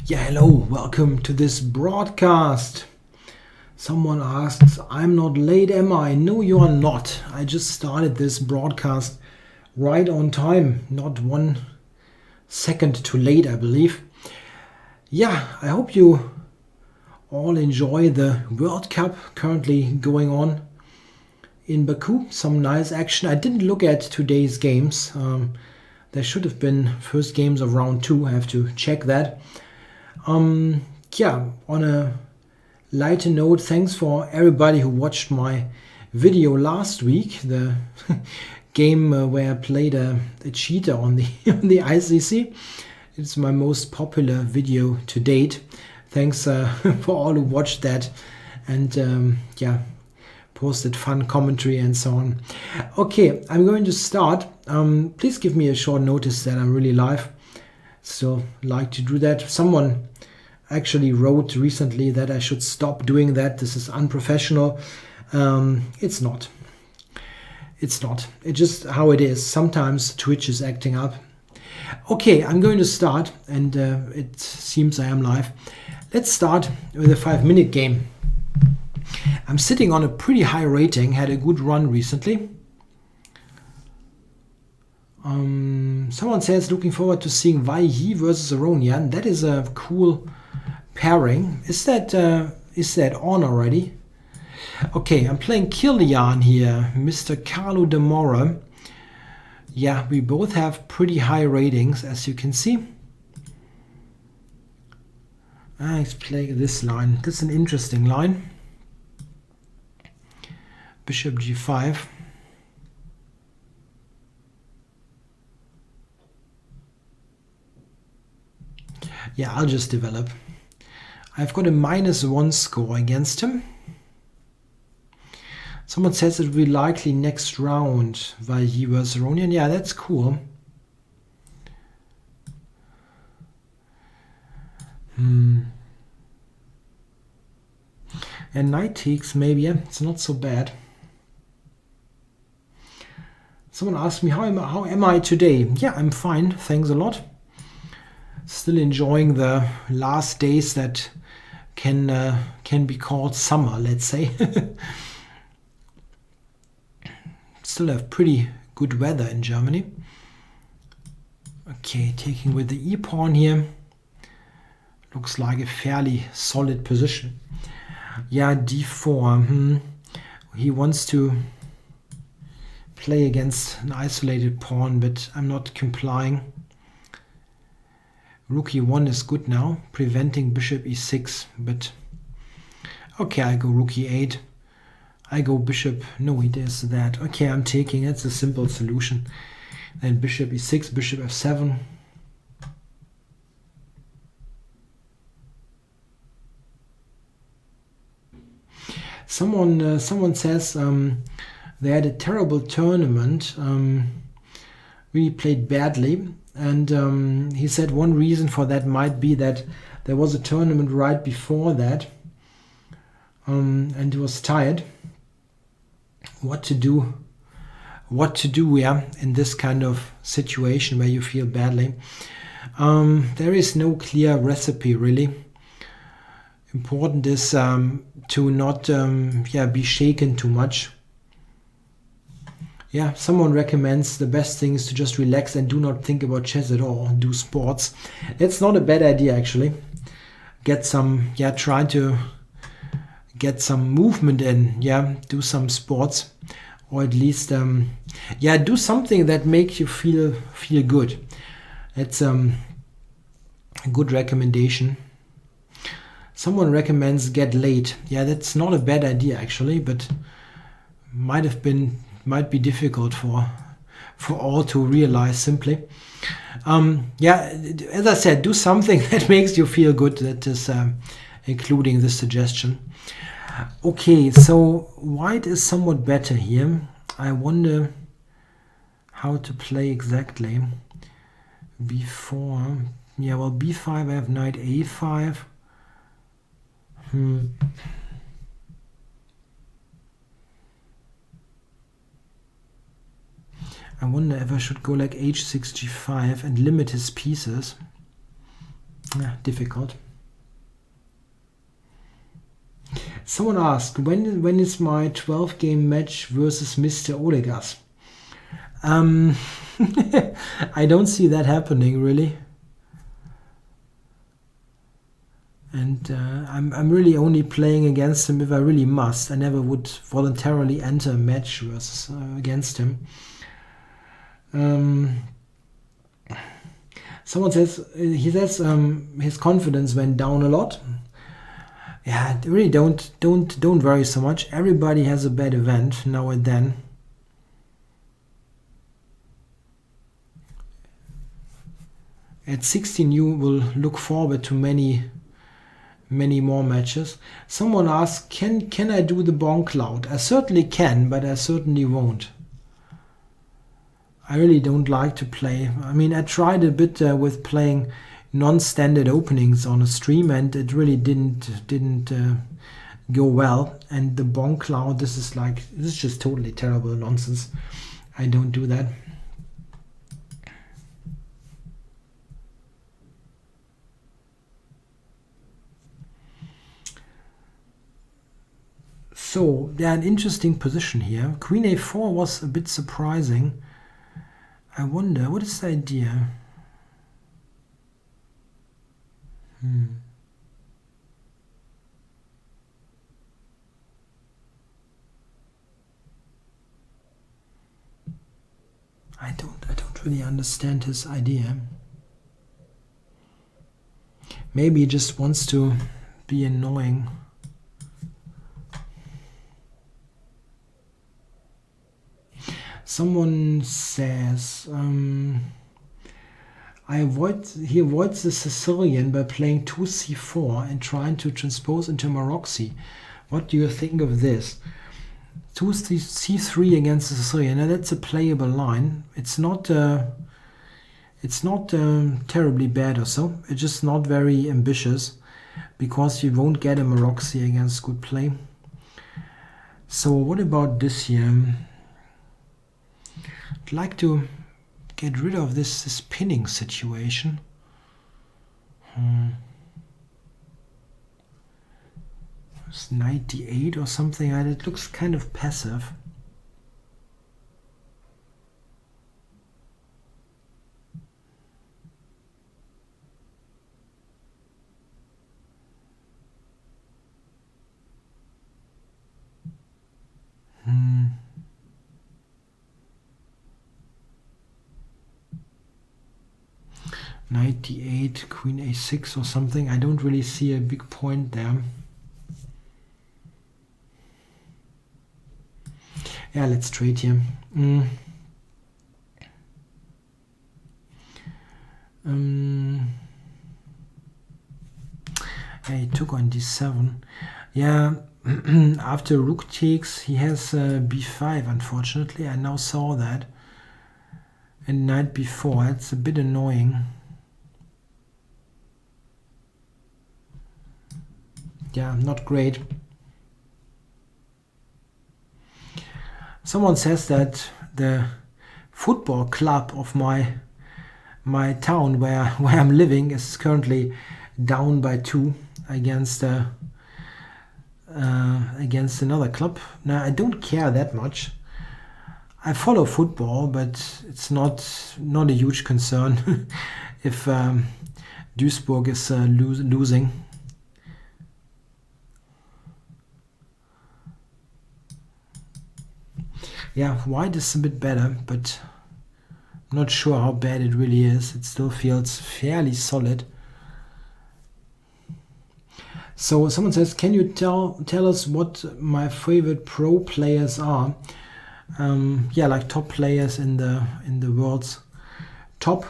Yeah, hello, welcome to this broadcast. Someone asks, I'm not late, am I? No, you are not. I just started this broadcast right on time, not 1 second too late, I believe. Yeah, I hope you all enjoy the World Cup currently going on in Baku. Some nice action. I didn't look at today's games. There should have been first games of round 2. I have to check that. Yeah, on a lighter note, thanks for everybody who watched my video last week, the game where I played a cheater on the on the ICC. It's my most popular video to date. Thanks for all who watched that and yeah, posted fun commentary and so on. Okay, I'm going to start. Please give me a short notice that I'm really live. Still like to do that. Someone actually wrote recently that I should stop doing that. This is unprofessional. It's not. It's not. It's just how it is. Sometimes Twitch is acting up. Okay, I'm going to start, and it seems I am live. Let's start with a 5-minute game. I'm sitting on a pretty high rating. Had a good run recently. Someone says looking forward to seeing Wei Yi versus Aronian. That is a cool pairing. Is that on already? Okay, I'm playing Kilian here, Mr. Carlo De Mora. Yeah, we both have pretty high ratings, as you can see. Let's play this line. This is an interesting line. Bishop G5. Yeah, I'll just develop. I've got a -1 score against him. Someone says it will be likely next round, Wei Yi versus Aronian. Yeah, that's cool. And knight takes maybe. Yeah, it's not so bad. Someone asked me how am I today? Yeah, I'm fine. Thanks a lot. Still enjoying the last days that can be called summer, let's say. Still have pretty good weather in Germany. Okay, taking with the e-pawn here. Looks like a fairly solid position. Yeah, d4. He wants to play against an isolated pawn, but I'm not complying. Rook e1 is good now, preventing bishop e6, but okay, I go rook e8. I go bishop, no, he does that. Okay, I'm taking, that's a simple solution. Then bishop e6, bishop f7. Someone says they had a terrible tournament, really played badly. And he said one reason for that might be that there was a tournament right before that, and he was tired. What to do? Yeah, in this kind of situation where you feel badly. There is no clear recipe really. Important is to not be shaken too much. Yeah, someone recommends the best thing is to just relax and do not think about chess at all. Do sports. It's not a bad idea actually. Try to get some movement in. Yeah, do some sports, or at least do something that makes you feel good. It's a good recommendation. Someone recommends get late. Yeah, that's not a bad idea actually, but might be difficult for all to realize simply. As I said, do something that makes you feel good. That is including this suggestion. Okay, so white is somewhat better here. I wonder how to play exactly. b4. Yeah, well, b5, I have knight a5. I wonder if I should go like h6 g5 and limit his pieces. difficult. Someone asked, when is my 12-game match versus Mr. Olegas? I don't see that happening, really. And I'm really only playing against him if I really must. I never would voluntarily enter a match versus against him. Someone says, he says his confidence went down a lot. Yeah, really don't worry so much. Everybody has a bad event now and then. At 16 you will look forward to many more matches. Someone asked, can I do the bonk cloud? I certainly can, but I certainly won't. I really don't like to play. I mean, I tried a bit with playing non-standard openings on a stream, and it really didn't go well. And the bonk cloud, this is just totally terrible nonsense. I don't do that. So, yeah, an interesting position here. Queen a4 was a bit surprising. I wonder, what is the idea? I don't really understand his idea. Maybe he just wants to be annoying. Someone says he avoids the Sicilian by playing 2c4 and trying to transpose into Maroczy. What do you think of this? 2c3 against the Sicilian. Now that's a playable line. It's not terribly bad or so. It's just not very ambitious because you won't get a Maroczy against good play. So what about this here? I'd like to get rid of this pinning situation. It's knight d8 or something. It looks kind of passive. Knight d8, queen a6 or something. I don't really see a big point there. Yeah, let's trade here. Yeah, he took on d7. Yeah, after rook takes, he has b5, unfortunately. I now saw that. And knight b4, it's a bit annoying. Yeah, not great. Someone says that the football club of my town where I'm living is currently down by 2 against another club. Now I don't care that much. I follow football, but it's not a huge concern if Duisburg is losing. Yeah, white is a bit better, but I'm not sure how bad it really is. It still feels fairly solid. So someone says, can you tell us what my favorite pro players are? Yeah, like top players in the world's top.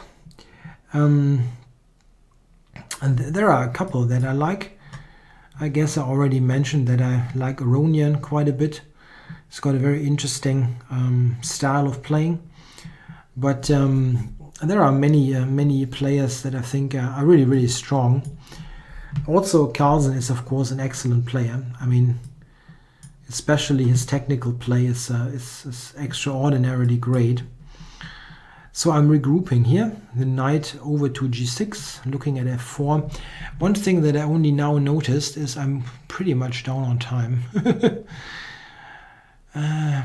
And there are a couple that I like. I guess I already mentioned that I like Aronian quite a bit. It's got a very interesting style of playing, but there are many players that I think are really, really strong. Also, Carlsen is of course an excellent player. I mean, especially his technical play is extraordinarily great. So I'm regrouping here, the knight over to g6, looking at f4. One thing that I only now noticed is I'm pretty much down on time. Yeah,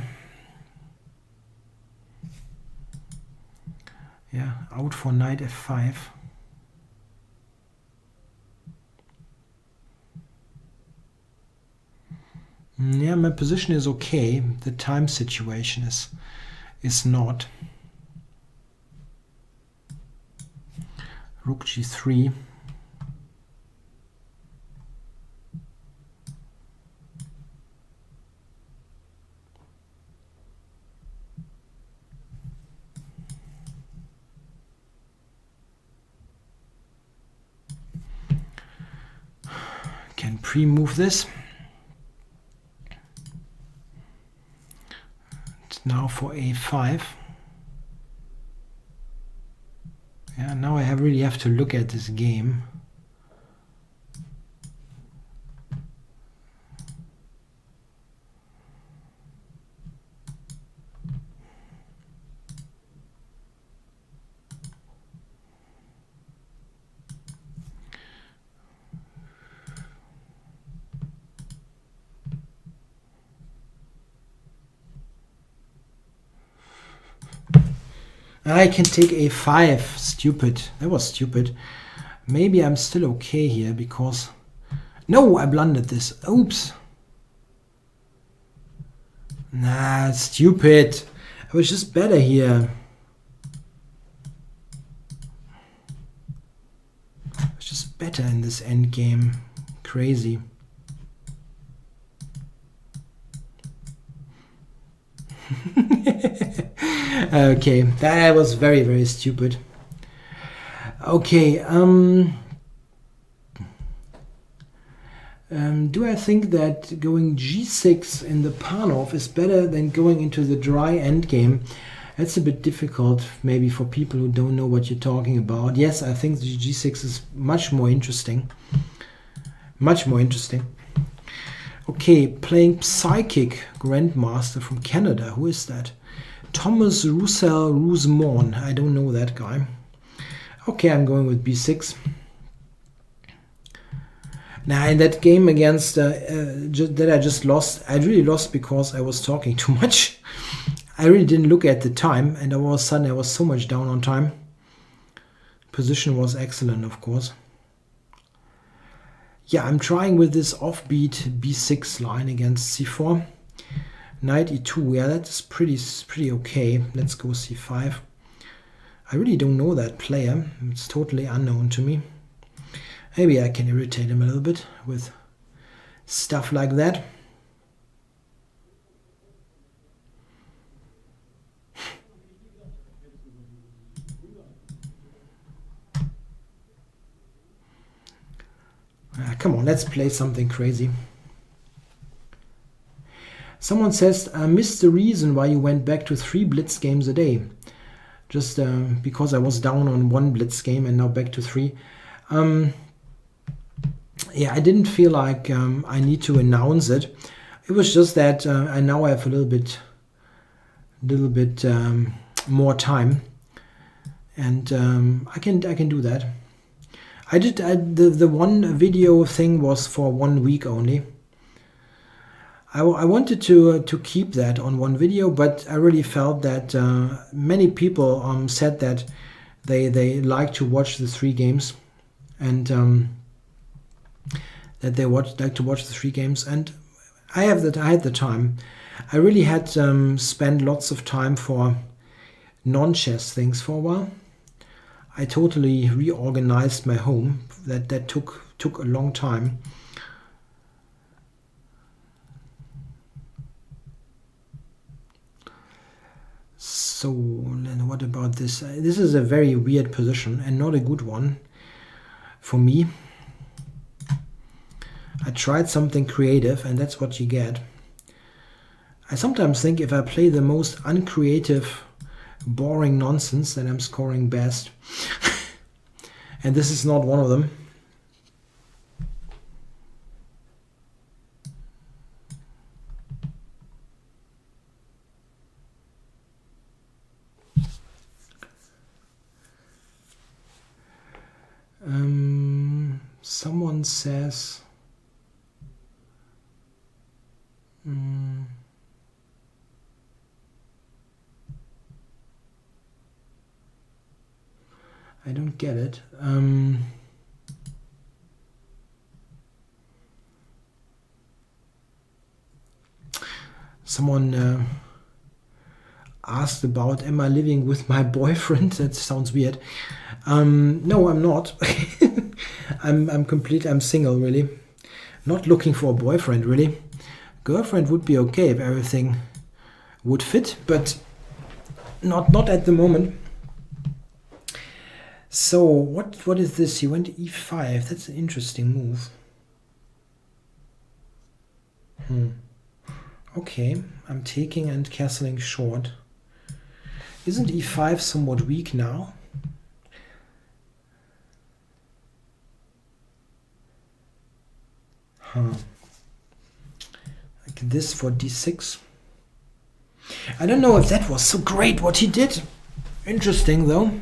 out for knight f5. Yeah, my position is okay. The time situation is not. Rook g3. Can pre-move this. Now for a5. Yeah, now I really have to look at this game. I can take a5. Stupid. That was stupid. Maybe I'm still okay here because... No, I blundered this. Oops. Nah, stupid. I was just better here. I was just better in this endgame. Crazy. Okay, that was very, very stupid. Okay, do I think that going g6 in the Panov is better than going into the dry endgame? That's a bit difficult maybe for people who don't know what you're talking about. Yes, I think the g6 is much more interesting. Much more interesting. Okay, playing Psychic Grandmaster from Canada. Who is that? Thomas Roussel Rousemont. I don't know that guy. Okay, I'm going with b6. Now, in that game against that I just lost, I really lost because I was talking too much. I really didn't look at the time, and all of a sudden I was so much down on time. Position was excellent, of course. Yeah, I'm trying with this offbeat b6 line against c4. Knight e2, yeah, that's pretty okay. Let's go c5. I really don't know that player. It's totally unknown to me. Maybe I can irritate him a little bit with stuff like that. Come on, let's play something crazy. Someone says, I missed the reason why you went back to 3 blitz games a day. Just because I was down on 1 blitz game and now back to 3. Yeah, I didn't feel like I need to announce it. It was just that I now have a little bit more time, and I can do that. I did the one video thing was for 1 week only. I wanted to keep that on 1 video, but I really felt that many people said that they like to watch the 3 games, and that they like to watch the 3 games, and I had the time. I really had spent lots of time for non-chess things for a while. I totally reorganized my home. That took a long time. So then what about this? This is a very weird position and not a good one for me. I tried something creative, and that's what you get. I sometimes think if I play the most uncreative, boring nonsense, then I'm scoring best. And this is not one of them. Someone says... I don't get it. Someone asked about, am I living with my boyfriend? That sounds weird. No, I'm not. I'm single, really. Not looking for a boyfriend, really. Girlfriend would be okay if everything would fit, but not at the moment. So what is this? He went e5. That's an interesting move. Okay, I'm taking and castling short. Isn't e5 somewhat weak now? Like this for d6. I don't know if that was so great what he did. Interesting though.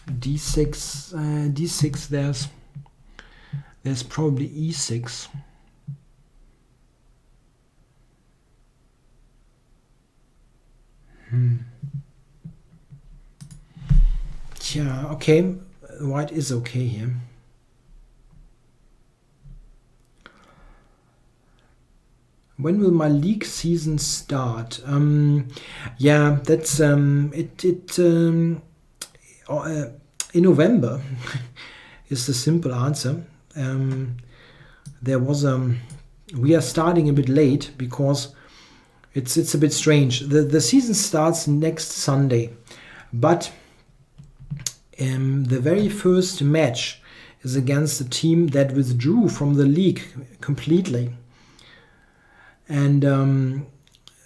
d6, there's probably e6. Yeah, okay, white is okay here. When will my league season start? Yeah, that's in November is the simple answer. There was we are starting a bit late because it's a bit strange. The season starts next Sunday, but the very first match is against a team that withdrew from the league completely, and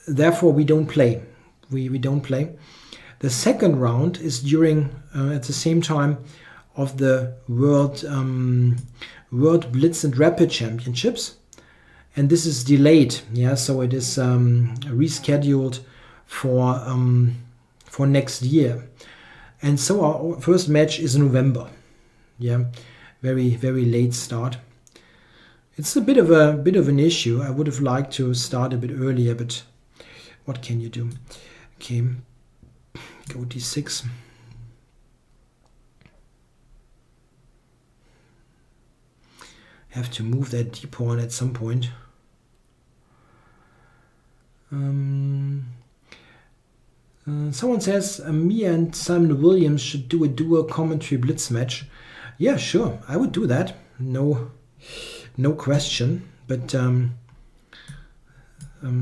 therefore we don't play. We don't play. The second round is during at the same time of the World Blitz and Rapid Championships, and this is delayed. Yeah, so it is rescheduled for next year, and so our first match is in November. Yeah, very late start. It's a bit of an issue. I would have liked to start a bit earlier, but what can you do? Okay. Go d6. Have to move that d pawn at some point. Someone says me and Simon Williams should do a dual commentary blitz match. Yeah, sure, I would do that. No question. But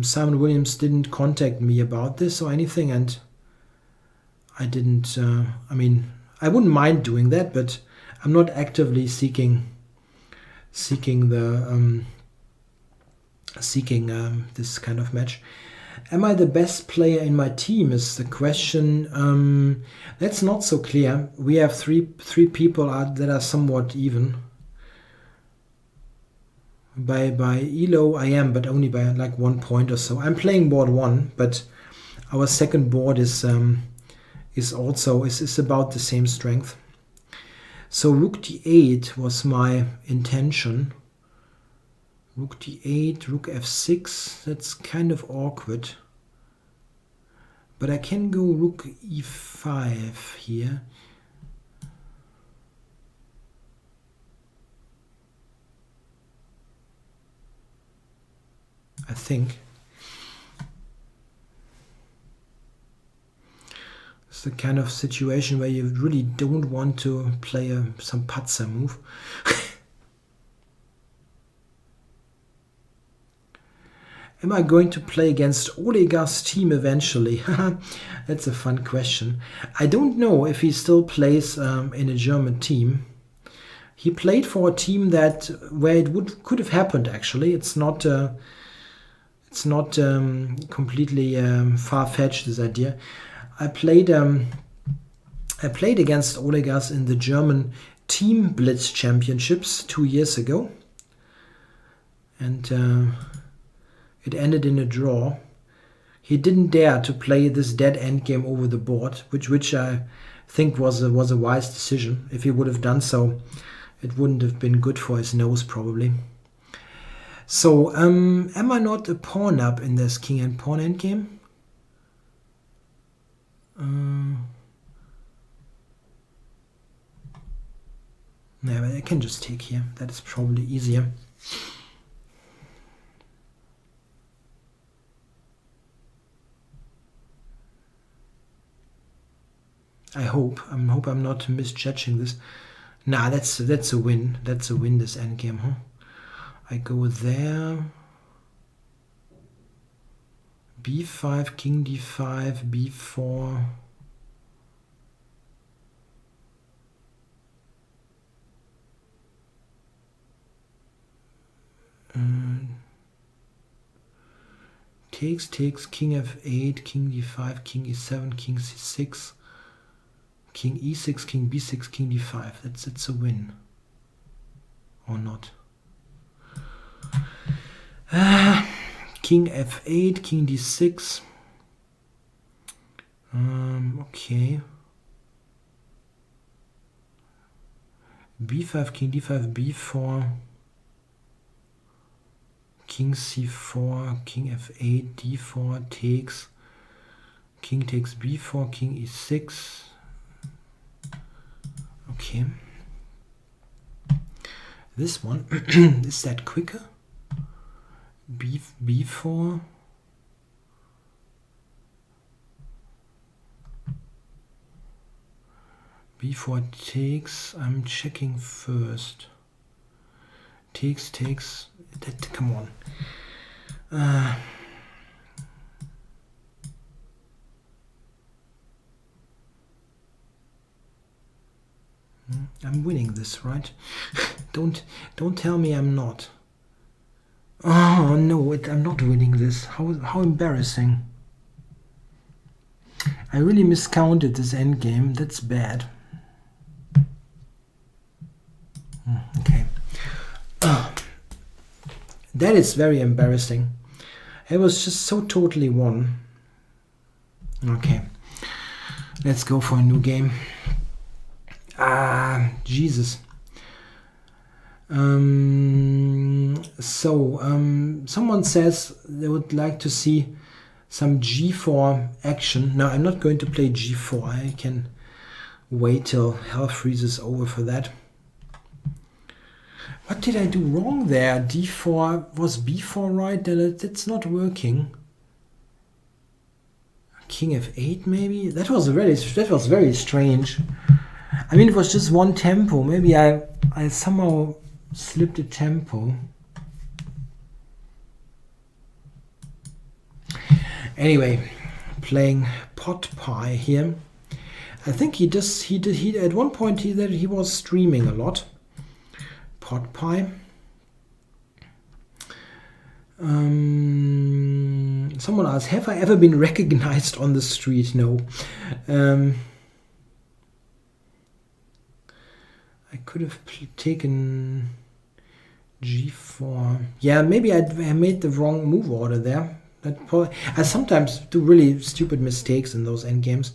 Simon Williams didn't contact me about this or anything, and I didn't. I mean, I wouldn't mind doing that, but I'm not actively seeking this kind of match. Am I the best player in my team? Is the question. That's not so clear. We have three people that are somewhat even. By elo, I am, but only by like 1 point or so. I'm playing board 1, but our second board is also about the same strength. So rook d8 was my intention. Rook d8, rook f6, that's kind of awkward. But I can go rook e5 here. I think. It's the kind of situation where you really don't want to play some patzer move. Am I going to play against Olegar's team eventually? That's a fun question. I don't know if he still plays in a German team. He played for a team where it could have happened. Actually, it's not completely far-fetched, this idea. I played against Olegas in the German Team Blitz Championships 2 years ago, and it ended in a draw. he didn't dare to play this dead endgame over the board, which I think was a wise decision. If he would have done so, it wouldn't have been good for his nose probably. So am I not a pawn up in this king and pawn endgame? No, but I can just take here. That is probably easier. I hope I'm not misjudging this. Nah, that's a win. That's a win, this endgame, huh? I go there. b5, king d5, b4. Takes, king f8, king d5, king e7, king c6, king e6, king b6, king d5. It's a win. Or not. King f8, king d6. Okay. b5, king d5, b4. King c4, king f8, d4 takes. King takes b4, king e6. Okay. This one, is that quicker? b4. b4 takes. I'm checking first. Takes. Come on. I'm winning this, right? Don't tell me I'm not. Oh no, I'm not winning this. How embarrassing. I really miscounted this endgame. That's bad. Okay. That is very embarrassing. It was just so totally won. Okay. Let's go for a new game. Jesus. Someone says they would like to see some g4 action. Now, I'm not going to play g4. I can wait till hell freezes over for that. What did I do wrong there? d4 was b4, right? That's not working. King f8 maybe? That was very strange. I mean, it was just one tempo. Maybe I somehow slipped a tempo. Anyway, playing pot pie here. I think he at one point he was streaming a lot. Pot pie. Someone asked, have I ever been recognized on the street? No. I could have taken g4. Yeah, maybe I made the wrong move order there. I sometimes do really stupid mistakes in those endgames.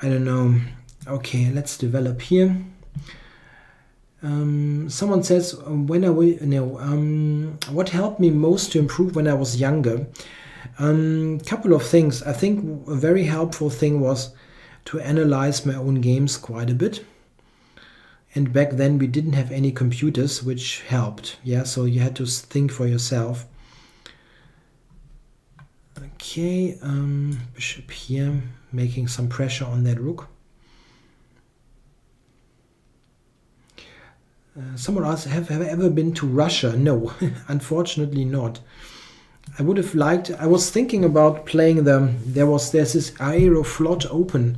I don't know. Okay, let's develop here. Someone says, what helped me most to improve when I was younger? Couple of things. I think a very helpful thing was to analyze my own games quite a bit. And back then we didn't have any computers, which helped. Yeah, so you had to think for yourself. Okay, bishop here, making some pressure on that rook. Someone asked, have I ever been to Russia? No, unfortunately not. I would have liked, I was thinking about playing there's this Aeroflot Open.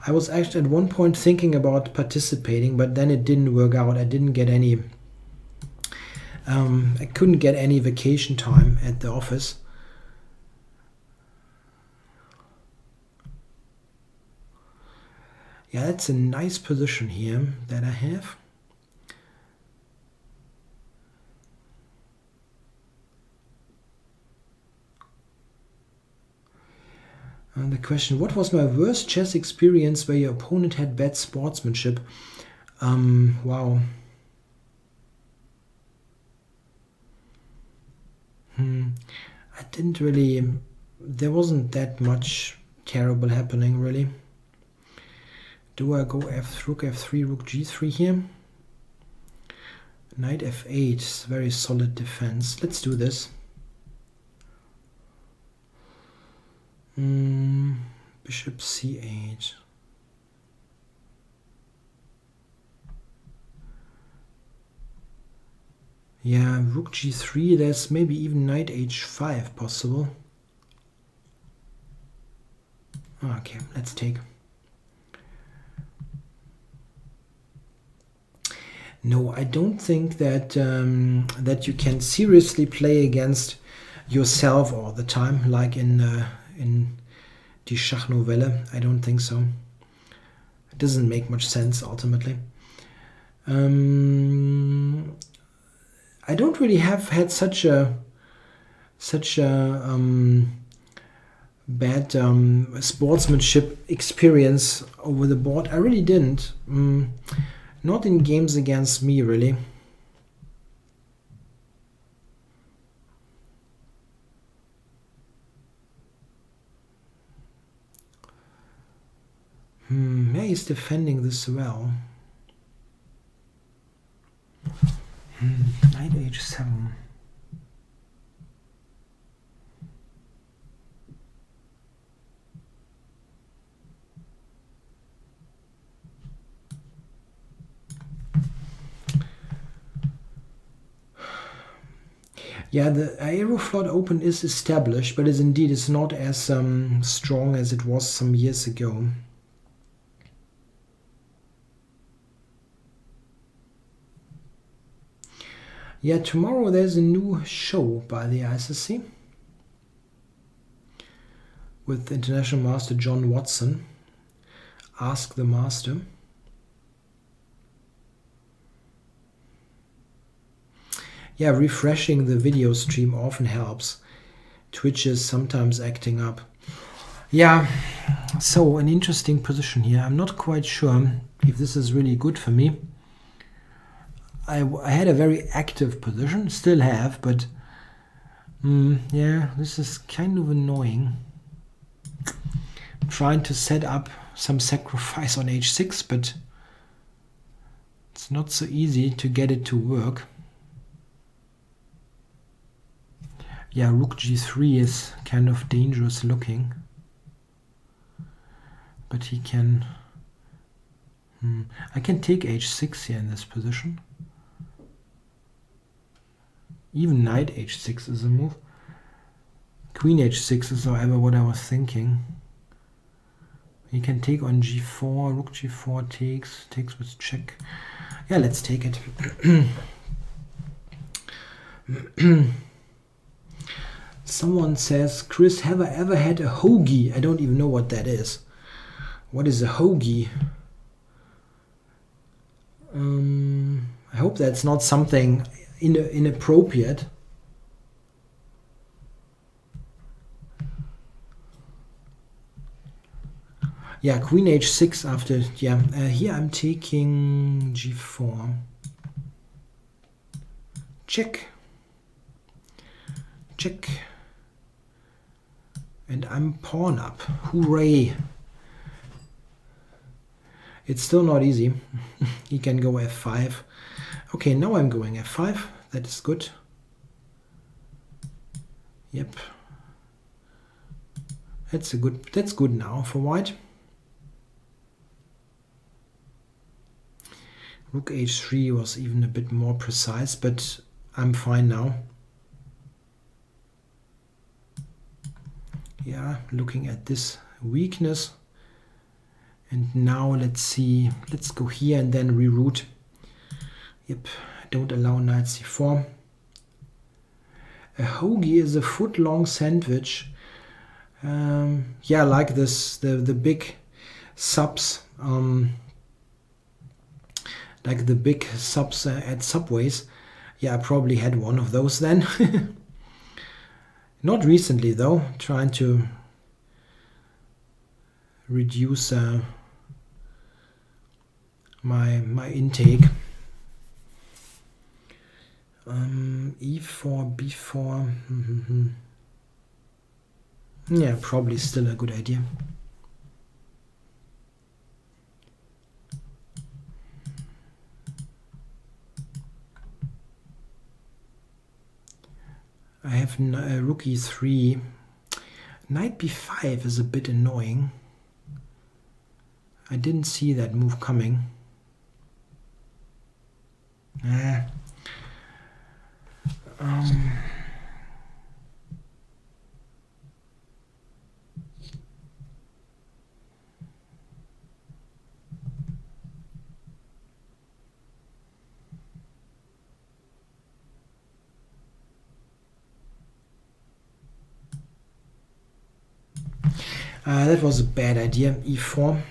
I was actually at one point thinking about participating, but then it didn't work out. I didn't get any, I couldn't get any vacation time at the office. Yeah, that's a nice position here that I have. And the question, what was my worst chess experience where your opponent had bad sportsmanship? Wow. I didn't really, there wasn't that much terrible happening really. Do I go rook f3, rook g3 here? Knight f8 is very solid defense. Let's do this. Bishop c8. Yeah, rook g3, there's maybe even knight h5 possible. Okay, let's take. No, I don't think that that you can seriously play against yourself all the time, like in Die Schachnovelle. I don't think so. It doesn't make much sense ultimately. I don't really have had such a bad sportsmanship experience over the board. I really didn't. Not in games against me, really. Yeah, he's defending this well. Knight h7. Yeah, the Aeroflot Open is established, but it's not as strong as it was some years ago. Yeah, tomorrow there's a new show by the ICC with International Master John Watson. Ask the Master. Yeah, refreshing the video stream often helps. Twitch is sometimes acting up. Yeah, so an interesting position here. I'm not quite sure if this is really good for me. I had a very active position, still have, but yeah, this is kind of annoying. I'm trying to set up some sacrifice on h6, but it's not so easy to get it to work. Yeah, rook g3 is kind of dangerous looking, but he can. I can take h6 here in this position. Even knight h6 is a move. Queen h6 is, however, what I was thinking. He can take on g4, rook g4 takes with check. Yeah, let's take it. Someone says, Chris, have I ever had a hoagie? I don't even know what that is. What is a hoagie? I hope that's not something inappropriate. Yeah, queen h6 after, yeah, here I'm taking g4. Check. Check. And I'm pawn up. Hooray. It's still not easy. He can go f5. Okay, now I'm going f5. That is good. Yep. That's good now for white. Rook h3 was even a bit more precise, but I'm fine now. Yeah, looking at this weakness. And now let's see, let's go here and then reroute. Yep, don't allow knight c4. A hoagie is a foot-long sandwich. Yeah, like this, the big subs, like the big subs at Subways. Yeah, I probably had one of those then. Not recently though, trying to reduce my intake. E4, B4. Yeah, probably still a good idea. I have rook e3. Knight b5 is a bit annoying. I didn't see that move coming. That was a bad idea. E4.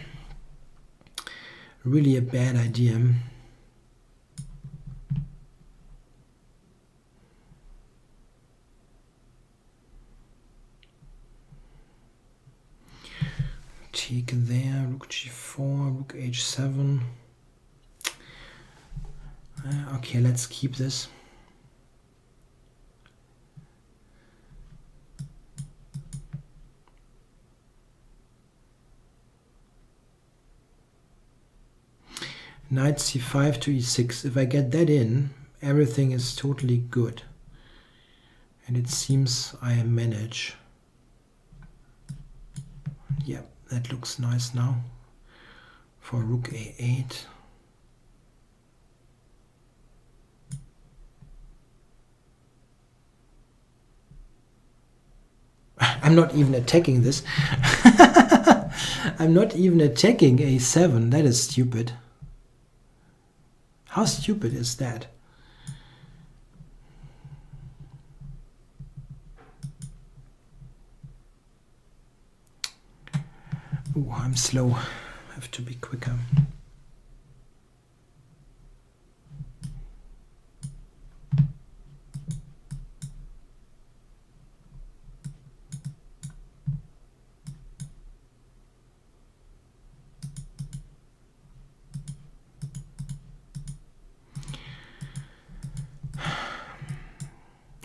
Really a bad idea. Take there, rook g4, rook h7. Okay, let's keep this. Knight c5 to e6. If I get that in, everything is totally good. And it seems I manage. Yeah, that looks nice now. For rook a8. I'm not even attacking this. I'm not even attacking a7. That is stupid. How stupid is that? Oh, I'm slow. I have to be quicker.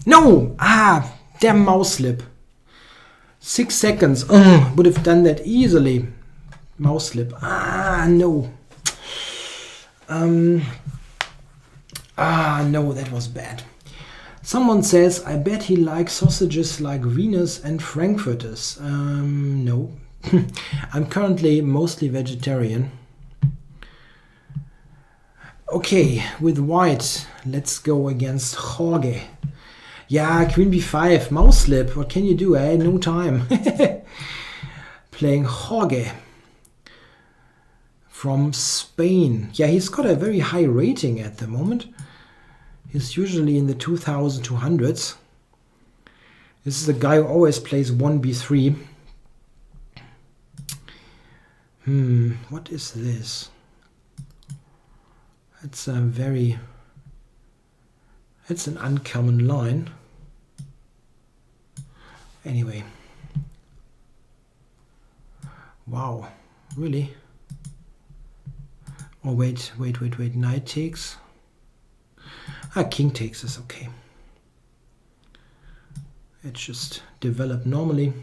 No! Ah, damn mouse slip. 6 seconds. Would have done that easily. Mouse slip. Ah, no. No, that was bad. Someone says, I bet he likes sausages like Venus and Frankfurters. No. I'm currently mostly vegetarian. Okay, with white, let's go against Jorge. Yeah, queen b5, mouse slip. What can you do? I had no time. Playing Jorge from Spain. Yeah, he's got a very high rating at the moment. He's usually in the 2200s. This is a guy who always plays 1b3. What is this? It's a very... It's an uncommon line. Anyway. Wow, really? Oh, wait. Knight takes. King takes is okay. It just developed normally.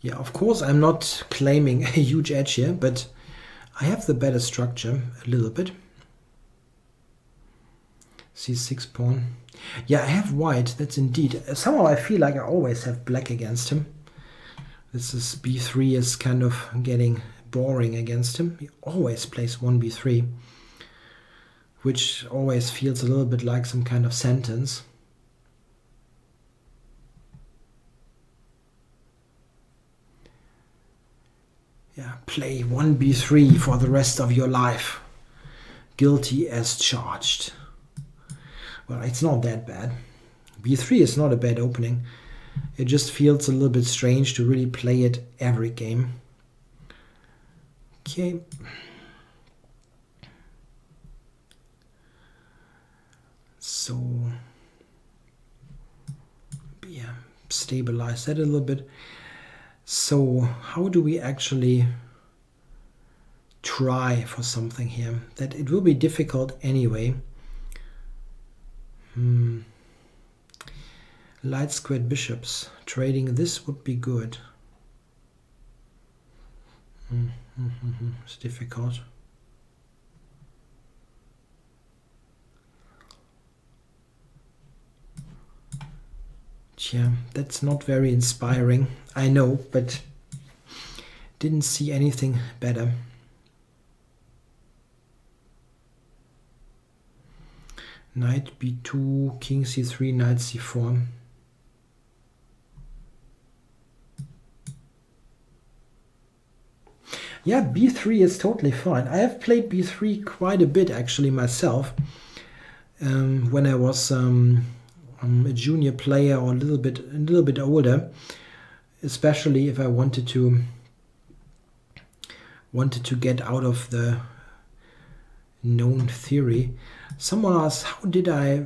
Yeah, of course I'm not claiming a huge edge here, but I have the better structure a little bit. C6 pawn. Yeah, I have white, that's indeed. Somehow I feel like I always have black against him. This is b3 is kind of getting boring against him. He always plays 1b3, which always feels a little bit like some kind of sentence. Yeah, play 1b3 for the rest of your life. Guilty as charged. Well, it's not that bad. b3 is not a bad opening. It just feels a little bit strange to really play it every game. Okay. So, yeah. stabilize that a little bit. So how do we actually try for something here? That it will be difficult anyway. Light squared bishops. Trading this would be good. It's difficult. Yeah, that's not very inspiring, I know, but didn't see anything better. Knight b2, king c3, knight c4. Yeah, b3 is totally fine. I have played b3 quite a bit actually myself when I was a junior player or a little bit older, especially if I wanted to get out of the known theory. Someone asked, how did I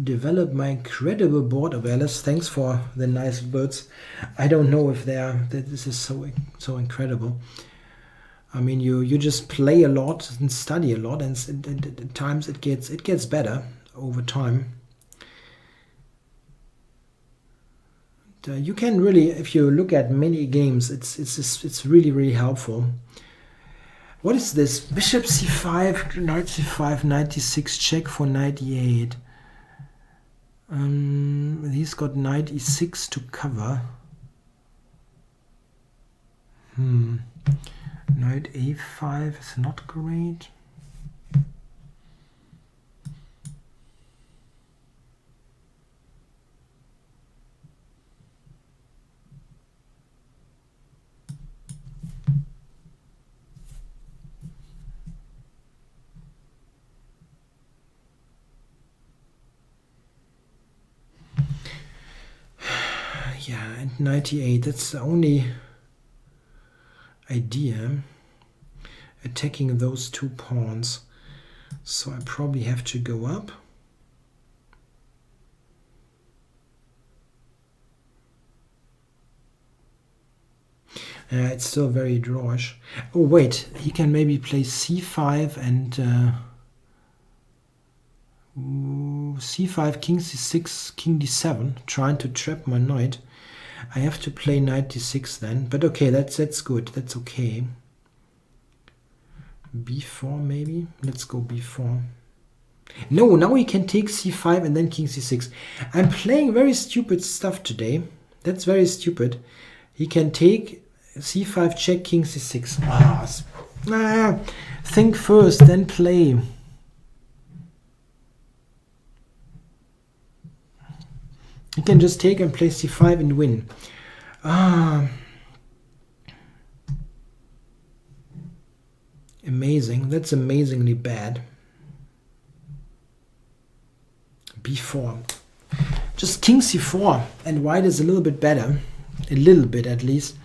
develop my incredible board awareness? Thanks for the nice words. I don't know if this is so incredible. I mean, you just play a lot and study a lot, and at times it gets better over time. You can really, if you look at many games, it's really helpful. What is this? Bishop c5, knight c5, knight d6, check for knight e8. He's got knight e6 to cover. Knight a5 is not great. Yeah, and 98, that's the only idea, attacking those two pawns. So I probably have to go up. It's still very drawish. Oh wait, he can maybe play c5 and c5, king c6, king d7, trying to trap my knight. I have to play knight d6 then, but okay, that's good, that's okay. b4 maybe, let's go b4. No, now he can take c5 and then king c6. I'm playing very stupid stuff today. That's very stupid. He can take c5 check, king c6. Think first, then play. You can just take and play c5 and win. Amazing. That's amazingly bad. b4. Just king c4, and white is a little bit better. A little bit at least.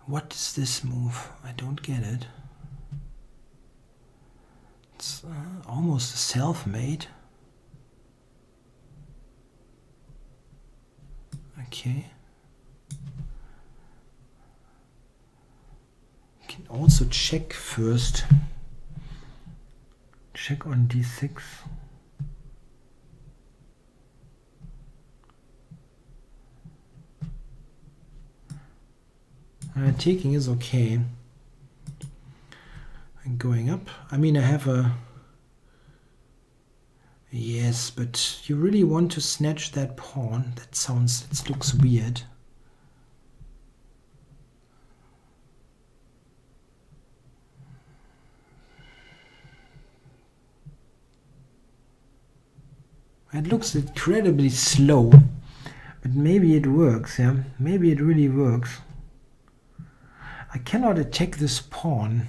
What is this move? I don't get it. It's almost a self-made. Okay. You can also check first. Check on d6. Taking is okay. And going up. I mean, I have a... Yes, but you really want to snatch that pawn. That looks weird. It looks incredibly slow, but maybe it works, yeah? Maybe it really works. I cannot attack this pawn.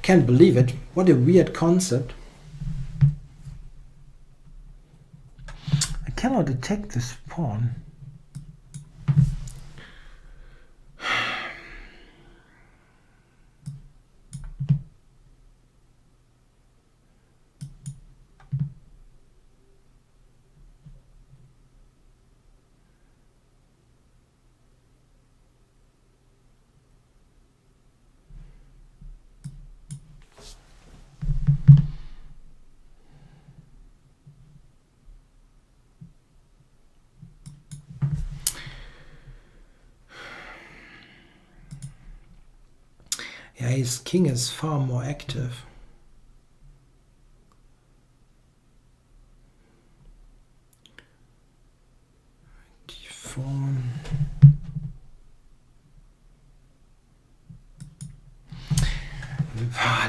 Can't believe it. What a weird concept. I cannot attack this pawn. Yeah, his king is far more active. D4.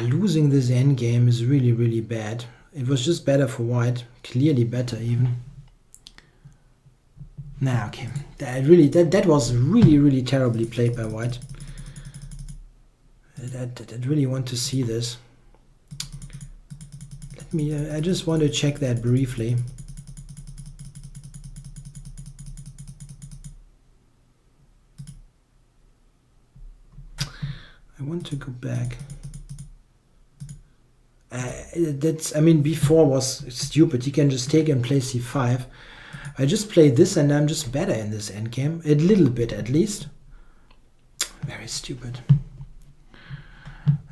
Losing this endgame is really, really bad. It was just better for white. Clearly better even. Nah, okay. That was really, really terribly played by white. I really want to see this. Let me. I just want to check that briefly. I want to go back. I mean, before was stupid. You can just take and play c5. I just played this and I'm just better in this endgame. A little bit at least. Very stupid.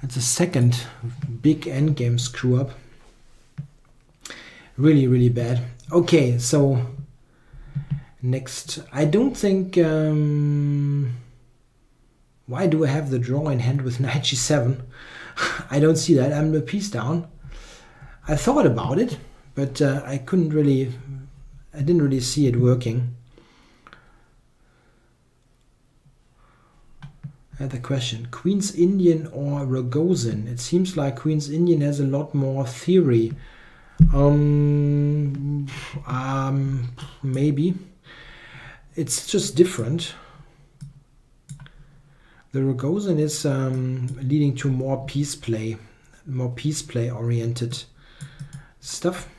That's the second big endgame screw up. Really, really bad. Okay, so next. I don't think... why do I have the draw in hand with knight g7? I don't see that. I'm a piece down. I thought about it, but I didn't really see it working. The question, Queen's Indian or Rogozin? It seems like Queen's Indian has a lot more theory. Maybe. It's just different. The Rogozin is leading to more piece play oriented stuff.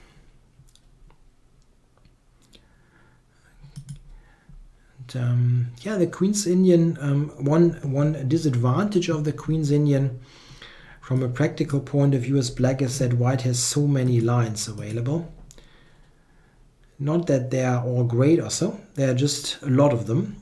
And, yeah, the Queen's Indian, one disadvantage of the Queen's Indian from a practical point of view is black is that white has so many lines available. Not that they are all great or so, there are just a lot of them.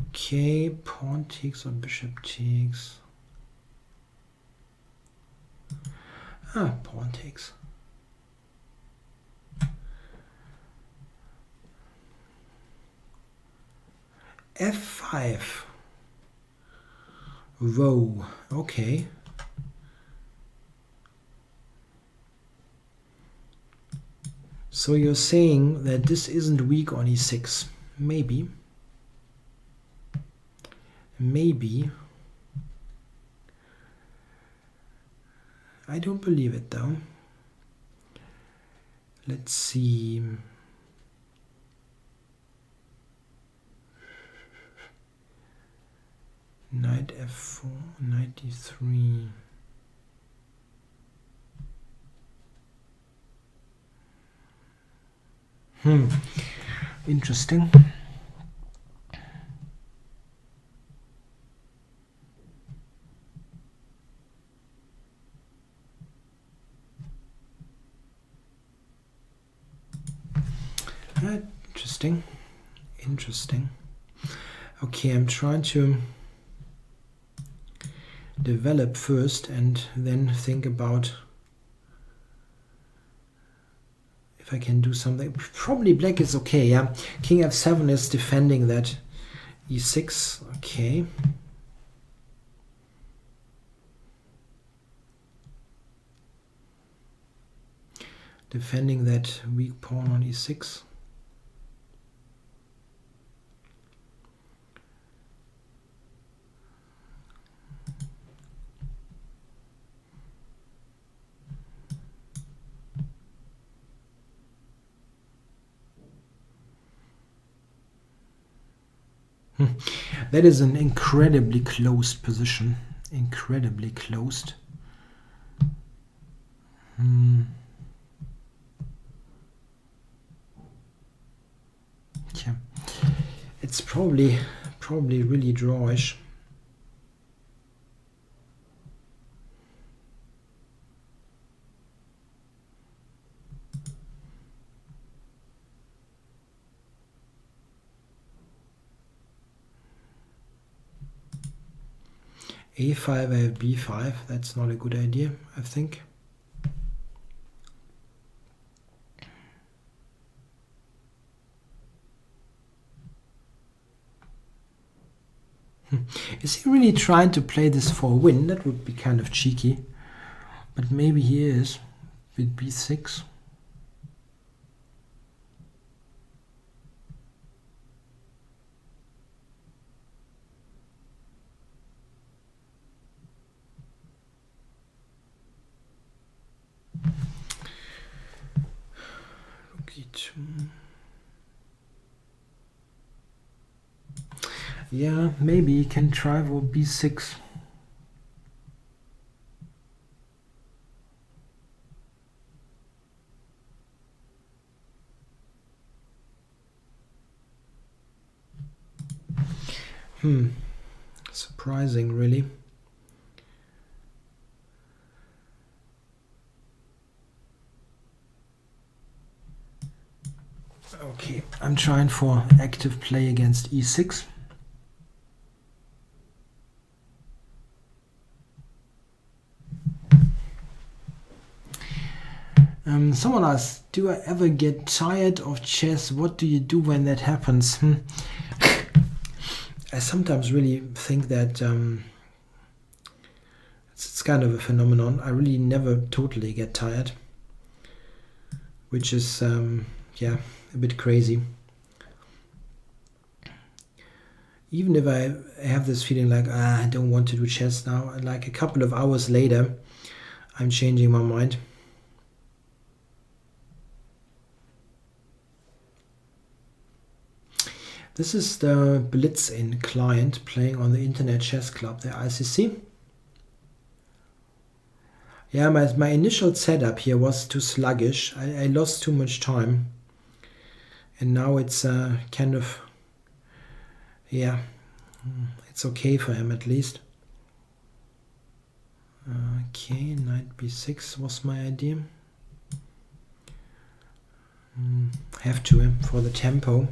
Okay, pawn takes or bishop takes. Pawn takes. F5. Whoa, okay. So you're saying that this isn't weak on e6. Maybe. Maybe. I don't believe it though. Let's see. Knight f4, knight d3. Interesting. Interesting. Okay, I'm trying to develop first and then think about if I can do something. Probably black is okay, yeah. King f7 is defending that e6, okay. Defending that weak pawn on e6. That is an incredibly closed position. Incredibly closed. Yeah. It's probably really drawish. A5, I have B5. That's not a good idea, I think. Is he really trying to play this for a win? That would be kind of cheeky. But maybe he is with B6. Rook E2. Yeah, maybe he can try for B6. Surprising, really. Okay, I'm trying for active play against E6. Someone asked, do I ever get tired of chess? What do you do when that happens? I sometimes really think that it's kind of a phenomenon. I really never totally get tired, which is, yeah, a bit crazy. Even if I have this feeling like, I don't want to do chess now, like a couple of hours later, I'm changing my mind. This is the Blitz-in client playing on the Internet Chess Club, the ICC. Yeah, my initial setup here was too sluggish. I lost too much time. And now it's kind of, yeah, it's okay for him at least. Okay, knight b6 was my idea. Have to for the tempo.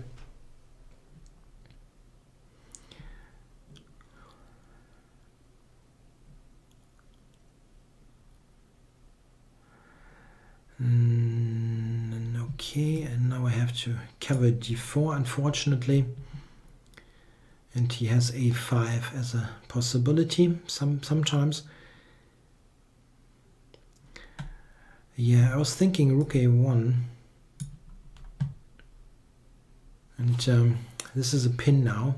Okay, and now I have to cover d4, unfortunately. And he has a5 as a possibility sometimes. Yeah, I was thinking rook a1. And this is a pin now.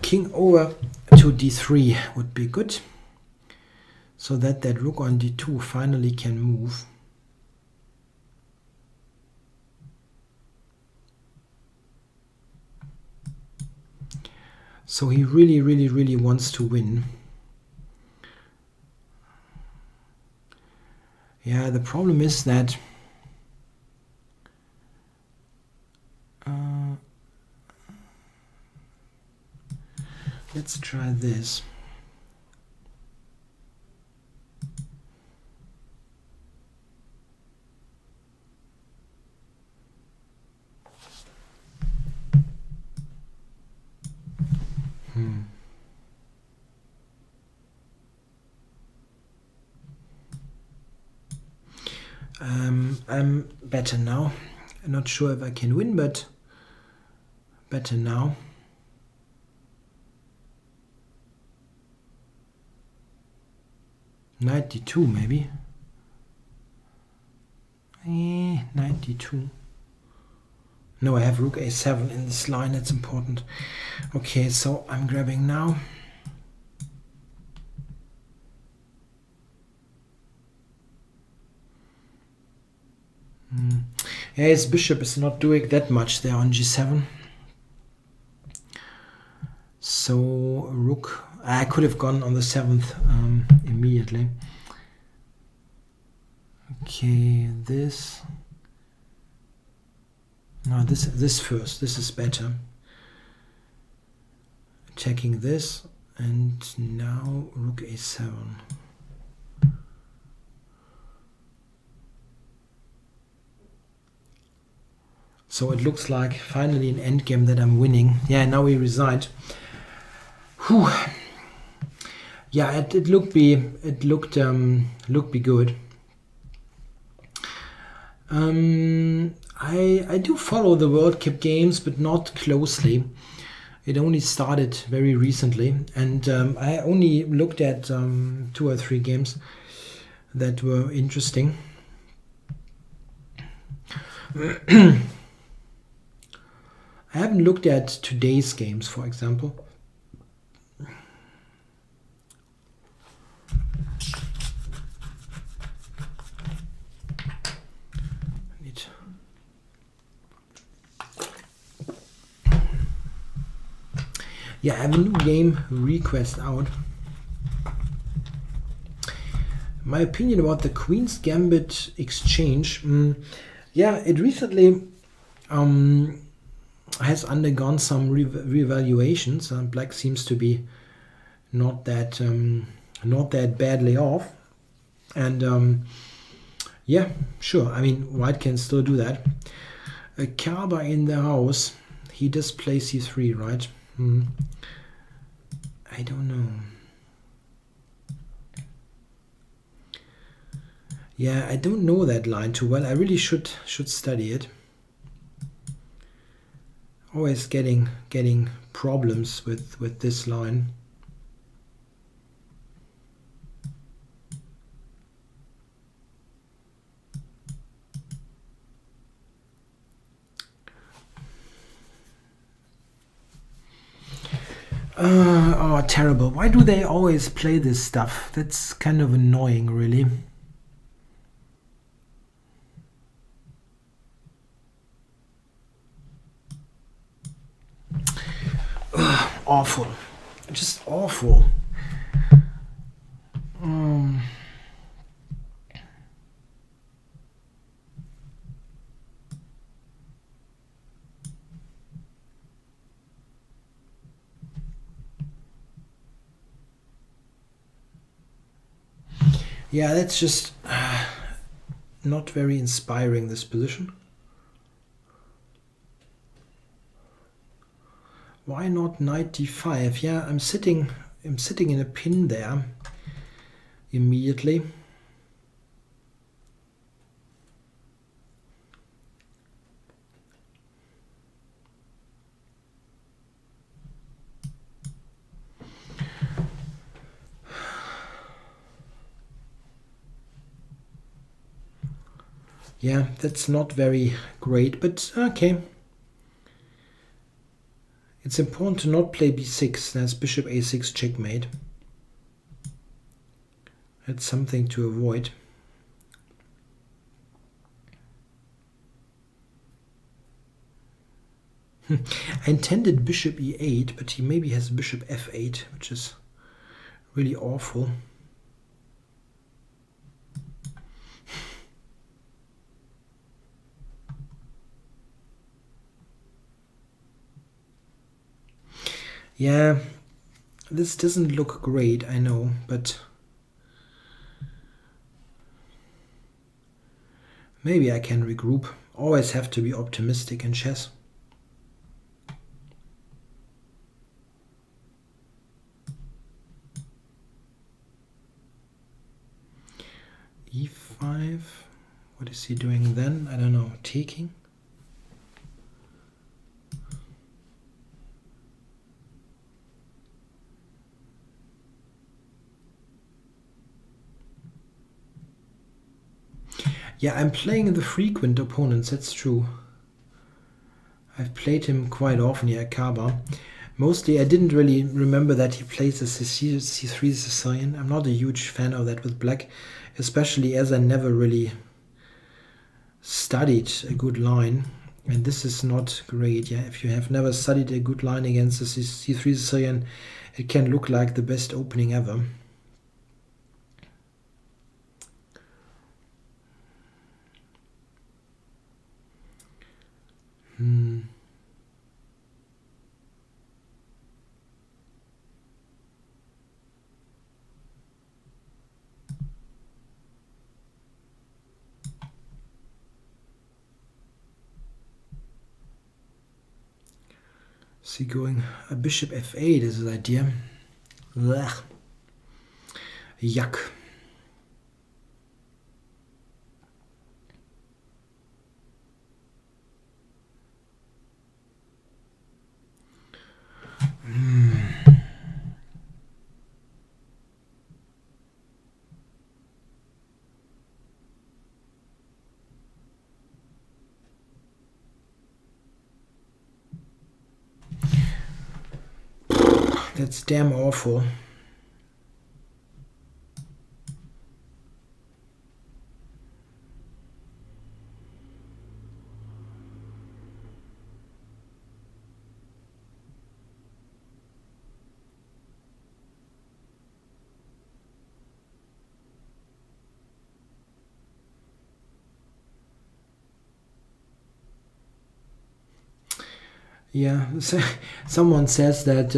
King over to d3 would be good, so that rook on d2 finally can move. So he really wants to win. Yeah, the problem is that let's try this. I'm better now. I'm not sure if I can win, but better now. Knight d2 maybe. Knight d2. No, I have rook a7 in this line. That's important. Okay, so I'm grabbing now. Yeah, his bishop is not doing that much there on g7. So rook, I could have gone on the 7th immediately. Okay, this. No, this first. This is better. Checking this, and now rook a7. So it looks like finally an endgame that I'm winning. Yeah, now we resigned. Whew. Yeah, it looked be good. I do follow the World Cup games, but not closely. It only started very recently, and I only looked at 2 or 3 games that were interesting. I haven't looked at today's games, for example. Yeah, I have a new game request out. My opinion about the Queen's Gambit exchange. Yeah, it recently has undergone some reevaluations. Black seems to be not that badly off, and yeah, sure. I mean, White can still do that. A Kaba in the house. He does play c3, right? I don't know. Yeah, I don't know that line too well. I really should study it. Always getting problems with this line. Oh, terrible. Why do they always play this stuff? That's kind of annoying, really. Awful. Just awful. Yeah, that's just not very inspiring, this position. Why not knight d5? Yeah, I'm sitting in a pin there immediately. Yeah, that's not very great, but okay. It's important to not play b6. There's bishop a6 checkmate. That's something to avoid. I intended bishop e8, but he maybe has bishop f8, which is really awful. Yeah, this doesn't look great, I know, but maybe I can regroup. Always have to be optimistic in chess. e5. What is he doing then? I don't know. Taking? Yeah, I'm playing the frequent opponents, that's true. I've played him quite often here at Kaba. Mostly I didn't really remember that he plays the c3 Sicilian. I'm not a huge fan of that with black, especially as I never really studied a good line, and this is not great. Yeah, if you have never studied a good line against the c3 Sicilian, it can look like the best opening ever. See, going a bishop f8 is an idea. Blech. Yuck. That's damn awful. Yeah, someone says that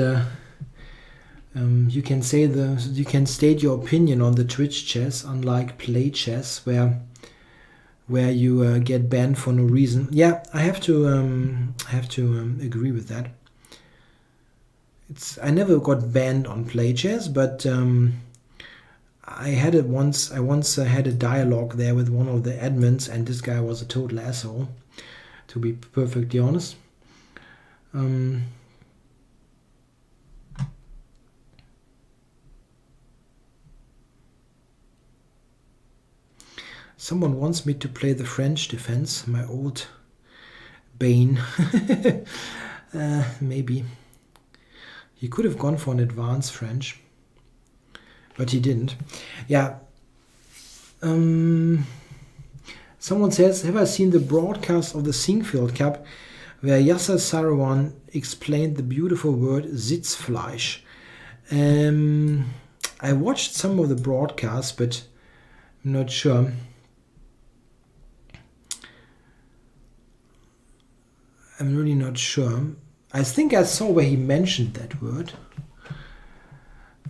you can state your opinion on the Twitch chess, unlike play chess, where you get banned for no reason. Yeah, I have to agree with that. I never got banned on play chess, but I had it once. I once had a dialogue there with one of the admins, and this guy was a total asshole, to be perfectly honest. Someone wants me to play the French defense, my old bane. Maybe. He could have gone for an advanced French, but he didn't. Yeah. Someone says, have I seen the broadcast of the Singfield Cup where Yasser Sarawan explained the beautiful word Sitzfleisch? I watched some of the broadcasts, but I'm not sure. I'm really not sure. I think I saw where he mentioned that word.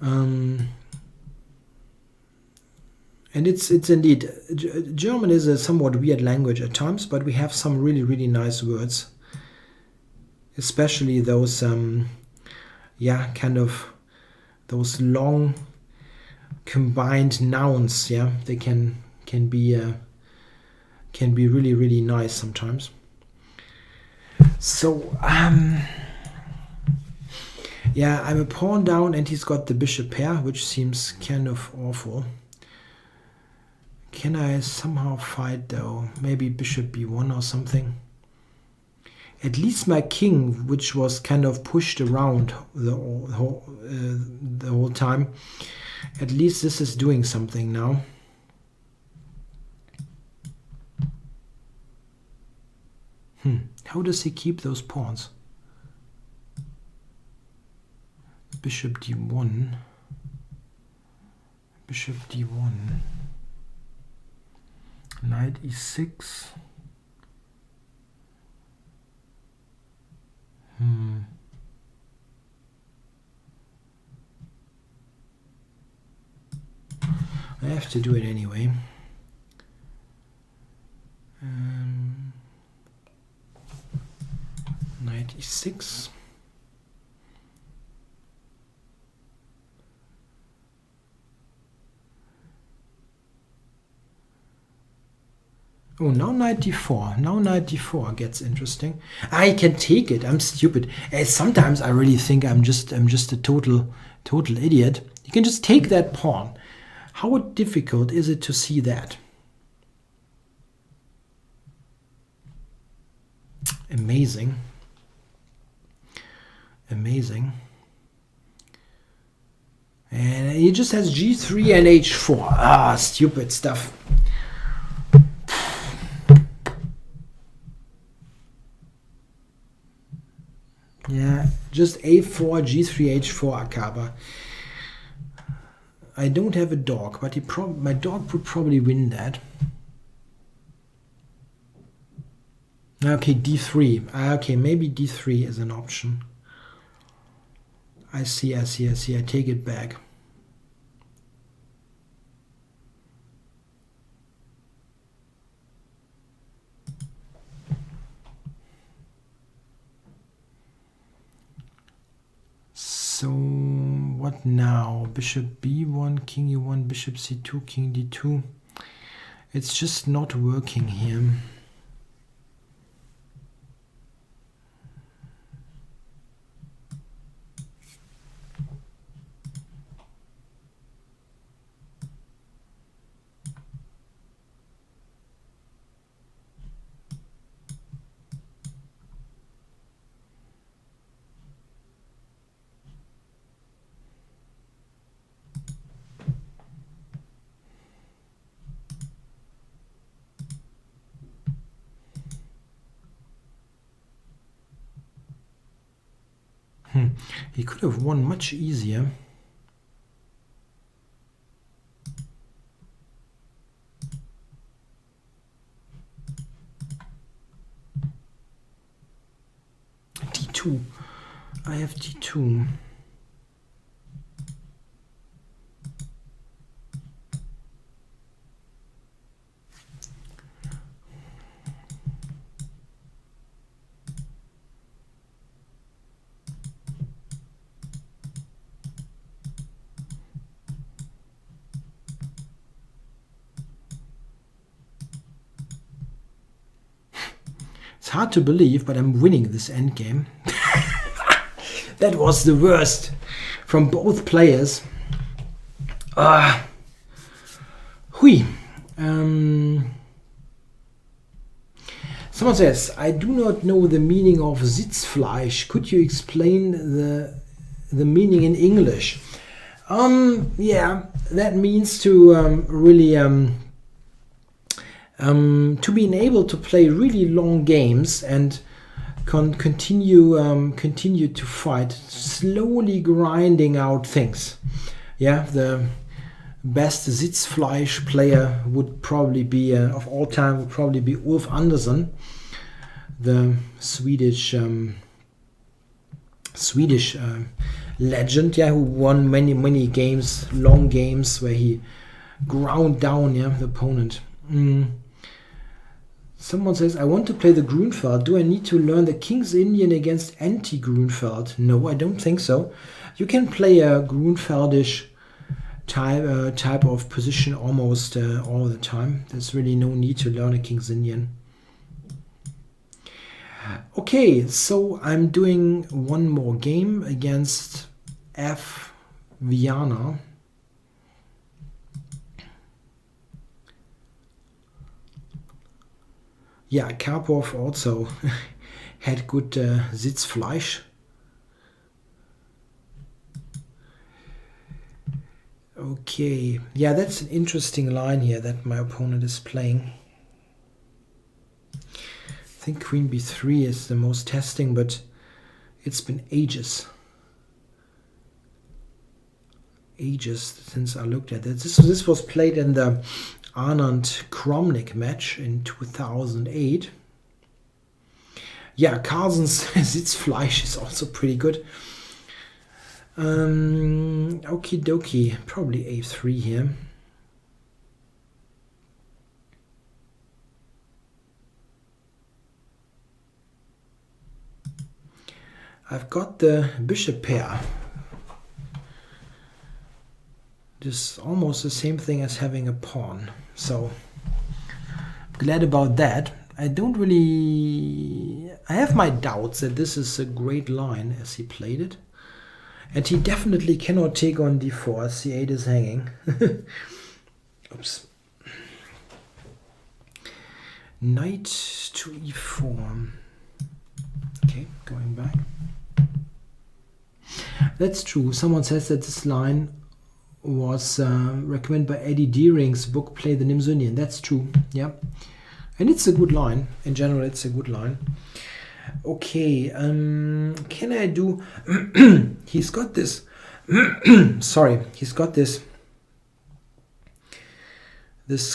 And it's indeed, German is a somewhat weird language at times, but we have some really, really nice words. Especially those, kind of those long combined nouns. Yeah, they can be really, really nice sometimes. So, yeah, I'm a pawn down, and he's got the bishop pair, which seems kind of awful. Can I somehow fight though? Maybe bishop b1 or something. At least my king, which was kind of pushed around the whole time, at least this is doing something now. How does he keep those pawns? Bishop d1. Bishop d1. Knight e6. I have to do it anyway. Knight e6. Oh, now knight d4. Now knight d4 gets interesting. I can take it. I'm stupid. Sometimes I really think I'm just a total idiot. You can just take that pawn. How difficult is it to see that? Amazing. Amazing. And he just has g3 and h4. Ah, stupid stuff. Yeah, just a4, g3, h4, Akaba. I don't have a dog, but my dog would probably win that. Okay, d3. Okay, maybe d3 is an option. I see. I take it back. So what now? Bishop b1, king e1, bishop c2, king d2. It's just not working here. He could have won much easier. d2. I have d2. It's hard to believe, but I'm winning this endgame. That was the worst from both players. Hui. Someone says, I do not know the meaning of Sitzfleisch. Could you explain the meaning in English? Yeah, that means to really to being able to play really long games and continue to fight, slowly grinding out things. Yeah, the best Sitzfleisch player would probably be of all time would probably be Ulf Andersson, the Swedish legend, yeah, who won many games, long games where he ground down, yeah, the opponent. Someone says, I want to play the Grunfeld. Do I need to learn the King's Indian against anti-Grunfeld? No, I don't think so. You can play a Grunfeldish type of position almost all the time. There's really no need to learn a King's Indian. Okay, so I'm doing one more game against F. Viana. Yeah, Karpov also had good Sitzfleisch. Okay, yeah, that's an interesting line here that my opponent is playing. I think Queen b3 is the most testing, but it's been ages since I looked at it. This was played in the Anand Kromnik match in 2008. Yeah, Carlsen's Sitzfleisch is also pretty good. Okie dokie, probably a3 here. I've got the bishop pair. This is almost the same thing as having a pawn. So glad about that. I have my doubts that this is a great line as he played it. And he definitely cannot take on d4. c8 is hanging. Oops. Knight to e4. Okay, going back. That's true. Someone says that this line was recommended by Eddie Deering's book, Play the Nimzunian. That's true. Yeah. And it's a good line. In general, it's a good line. Okay, can I do... he's got this... sorry, he's got this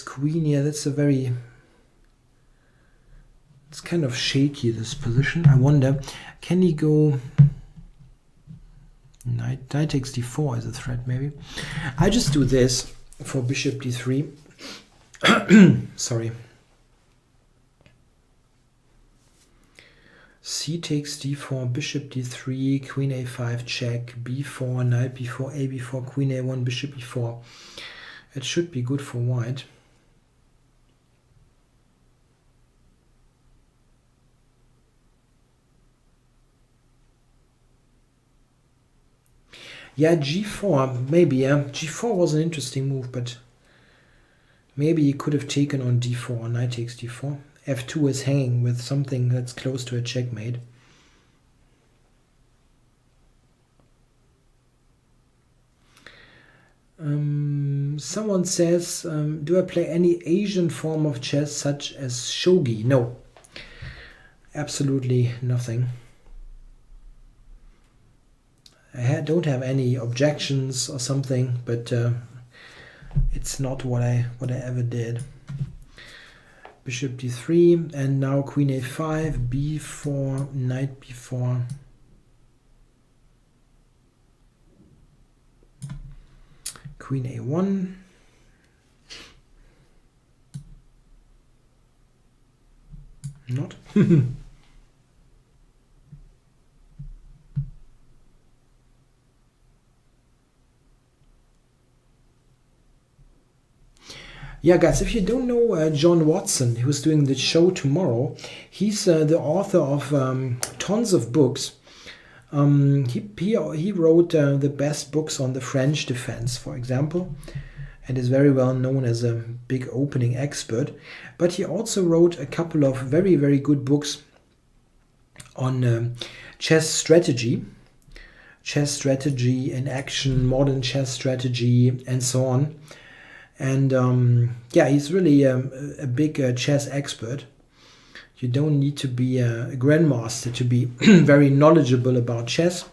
queen here. That's a very... It's kind of shaky, this position. I wonder, can he go... Knight takes d4 as a threat, maybe. I just do this for bishop d3. Sorry. C takes d4, bishop d3, queen a5, check, b4, knight b4, a b4, queen a1, bishop e4. It should be good for white. Yeah, g4, maybe, yeah. g4 was an interesting move, but maybe he could have taken on d4, knight takes d4. f2 is hanging with something that's close to a checkmate. Someone says, do I play any Asian form of chess such as shogi? No, absolutely nothing. I don't have any objections or something, but it's not what I ever did. Bishop d3, and now queen a5, b4, knight b4. Queen a1. Not. Yeah, guys, if you don't know John Watson, who's doing the show tomorrow, he's the author of tons of books. He wrote the best books on the French defense, for example, and is very well known as a big opening expert. But he also wrote a couple of very, very good books on chess strategy in action, modern chess strategy, and so on. And yeah, he's really a big chess expert. You don't need to be a grandmaster to be very knowledgeable about chess.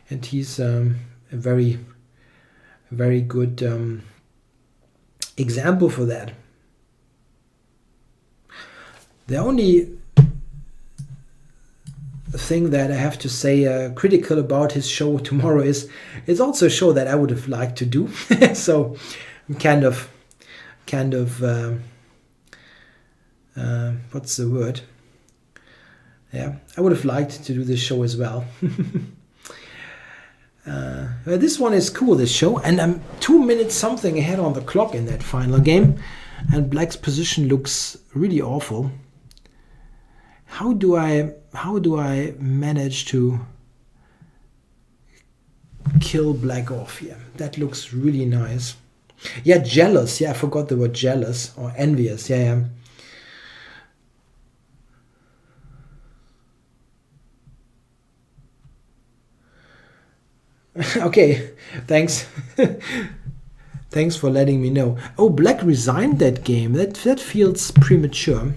And he's a very, very good example for that. The only thing that I have to say critical about his show tomorrow is it's also a show that I would have liked to do. So I'm kind of what's the word? Yeah, I would have liked to do this show as well. This one is cool, this show, and I'm 2 minutes something ahead on the clock in that final game, and Black's position looks really awful. How do I manage to kill Black off here? That looks really nice. Yeah, jealous. Yeah, I forgot the word jealous or envious. Yeah. Okay, thanks. Thanks for letting me know. Oh, Black resigned that game. That feels premature.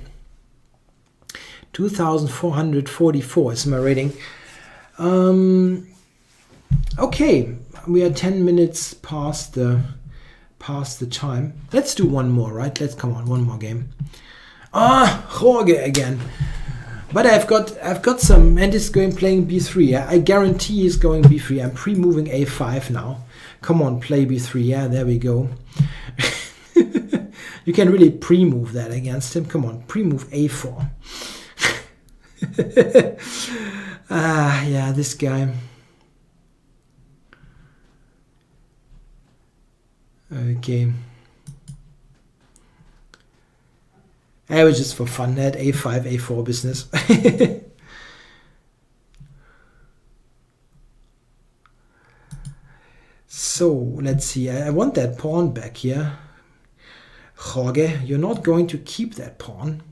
2,444 is my rating. Okay, we are 10 minutes past the time. Let's do one more, right? Let's come on, one more game. Jorge again. But I've got some, and he's playing b3. I guarantee he's going b3. I'm pre-moving a5 now. Come on, play b3. Yeah, there we go. You can really pre-move that against him. Come on, pre-move a4. Yeah, this guy. Okay. It was just for fun, that a5, a4 business. So, let's see. I want that pawn back here. Jorge, you're not going to keep that pawn.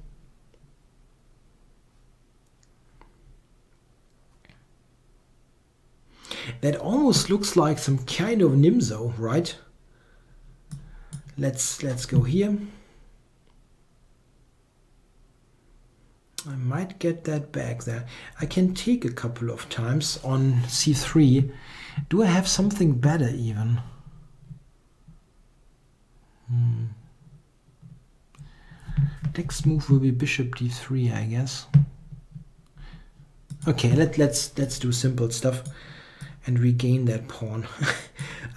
That almost looks like some kind of Nimzo, right? Let's go here. I might get that back there. I can take a couple of times on c3. Do I have something better even? Next move will be bishop d3, I guess. Okay, let's do simple stuff and regain that pawn.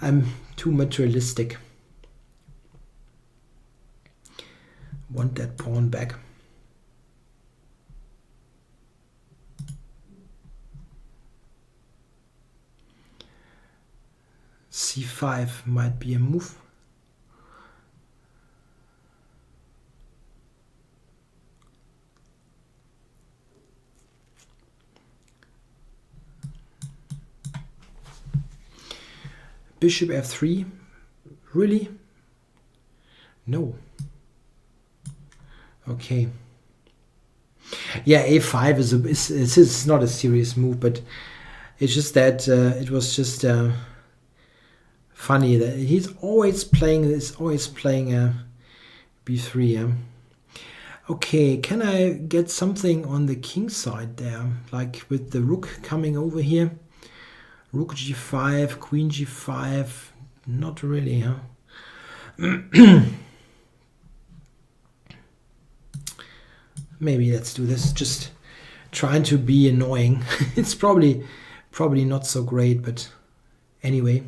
I'm too materialistic. Want that pawn back. c5 might be a move. Bishop f3. Really? No. Okay. Yeah, a5 is not a serious move, but it's just that it was just funny that he's always playing this, b3. Yeah? Okay, can I get something on the king side there, like with the rook coming over here? Rook g5, queen g5, not really, huh? Maybe let's do this, just trying to be annoying. It's probably not so great, but anyway.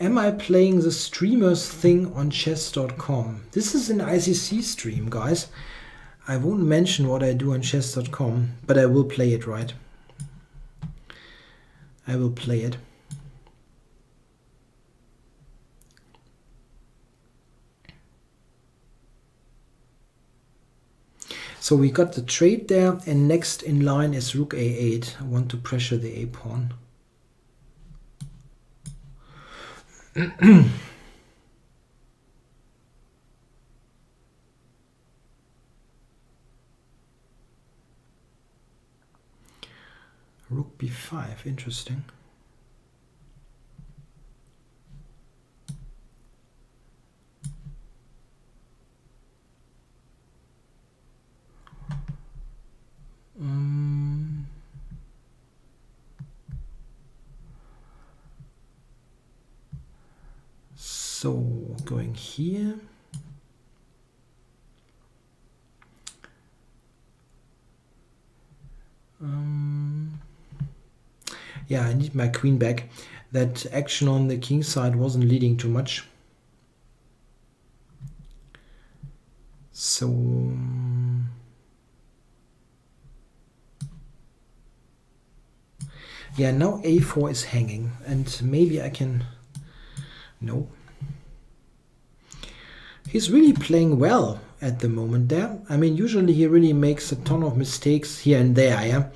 Am I playing the streamers thing on chess.com? This is an ICC stream, guys. I won't mention what I do on chess.com, but I will play it, right? I will play it. So we got the trade there, and next in line is rook a8. I want to pressure the a pawn. Rook b5, interesting. So going here. Yeah, I need my queen back. That action on the king side wasn't leading to much. So yeah, now a4 is hanging, and maybe I can. No. He's really playing well at the moment there. I mean, usually he really makes a ton of mistakes here and there, yeah?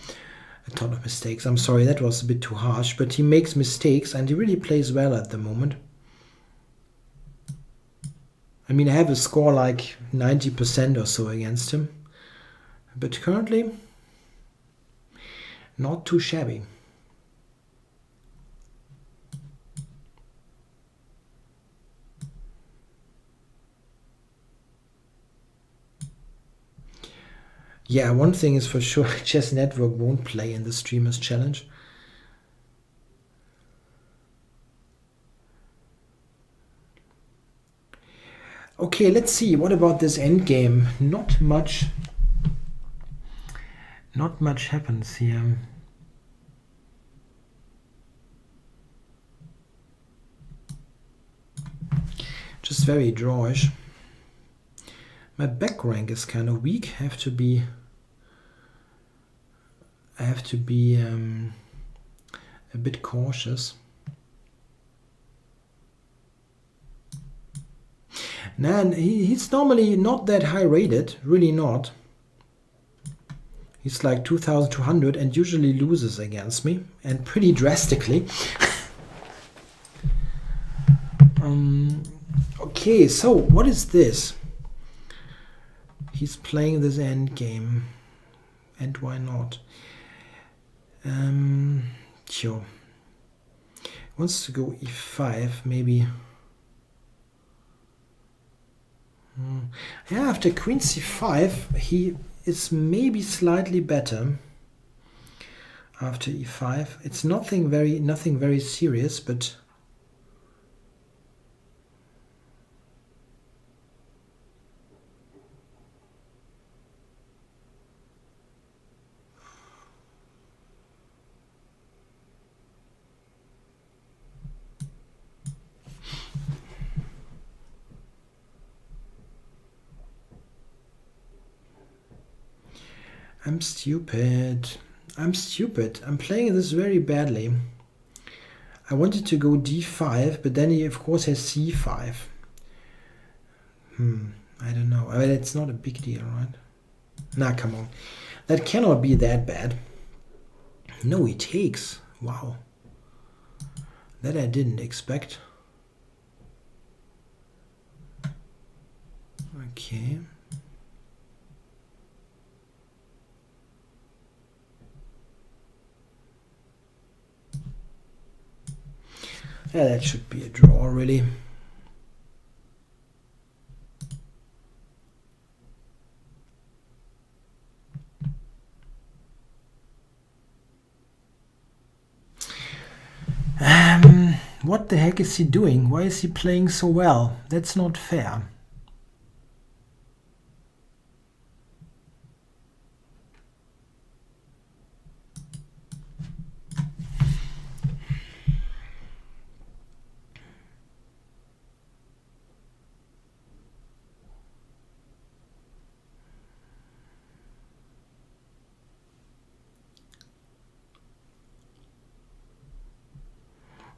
A ton of mistakes. I'm sorry, that was a bit too harsh, but he makes mistakes and he really plays well at the moment. I mean, I have a score like 90% or so against him, but currently not too shabby. Yeah, one thing is for sure, Chess Network won't play in the Streamers Challenge. Okay, let's see. What about this endgame? Not much happens here. Just very drawish. My back rank is kind of weak. I have to be a bit cautious. And he's normally not that high rated, really not. He's like 2,200 and usually loses against me, and pretty drastically. Okay, so what is this? He's playing this endgame, and why not? Sure. Wants to go e5, maybe. Yeah, after queen c5, he is maybe slightly better after e5. It's nothing very serious, but I'm stupid. I'm stupid. I'm playing this very badly. I wanted to go d5, but then he of course has c5. I don't know. I mean, it's not a big deal, right? Nah, come on. That cannot be that bad. No, he takes. Wow. That I didn't expect. Okay. Yeah, that should be a draw, really. What the heck is he doing? Why is he playing so well? That's not fair.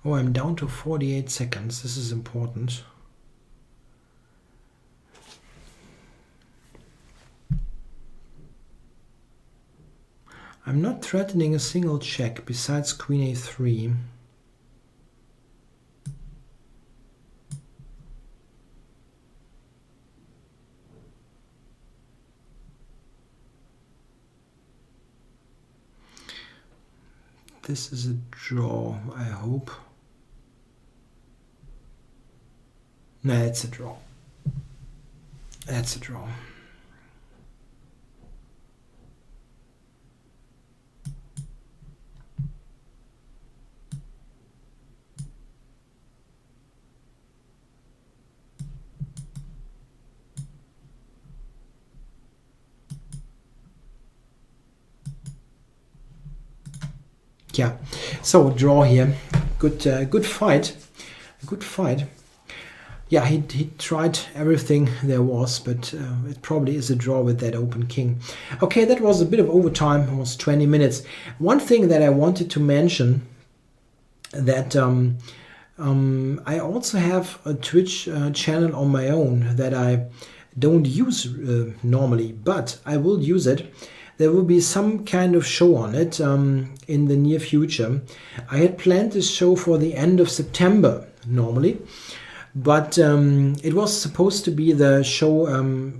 Oh, I'm down to 48 seconds. This is important. I'm not threatening a single check besides queen a3. This is a draw, I hope. No, it's a draw. That's a draw. Yeah, so draw here. Good fight. Good fight. Yeah, he tried everything there was, but it probably is a draw with that open king. Okay, that was a bit of overtime, almost 20 minutes. One thing that I wanted to mention, that I also have a Twitch channel on my own that I don't use normally, but I will use it. There will be some kind of show on it in the near future. I had planned this show for the end of September normally, but it was supposed to be the show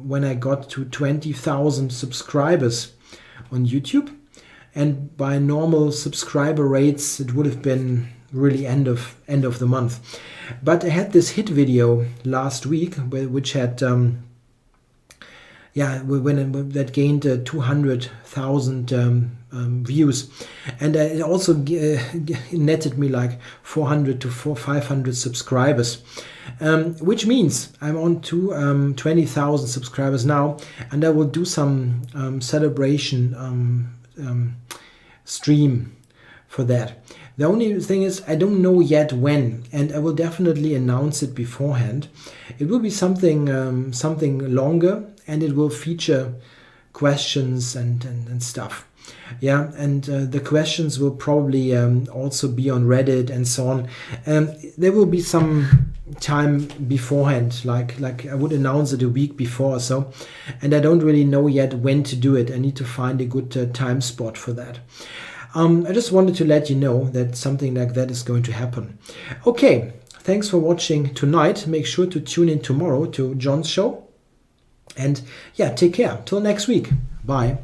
when I got to 20,000 subscribers on YouTube. And by normal subscriber rates, it would have been really end of the month. But I had this hit video last week, which had when that gained 200,000 views, and it also netted me like 400 to 500 subscribers, which means I'm on to 20,000 subscribers now, and I will do some celebration stream for that. The only thing is I don't know yet when, and I will definitely announce it beforehand. It will be something something longer, and it will feature questions and stuff. Yeah, and the questions will probably also be on Reddit and so on. There will be some time beforehand, like I would announce it a week before or so, and I don't really know yet when to do it. I need to find a good time spot for that. I just wanted to let you know that something like that is going to happen. Okay, thanks for watching tonight. Make sure to tune in tomorrow to John's show. And yeah, take care. Till next week. Bye.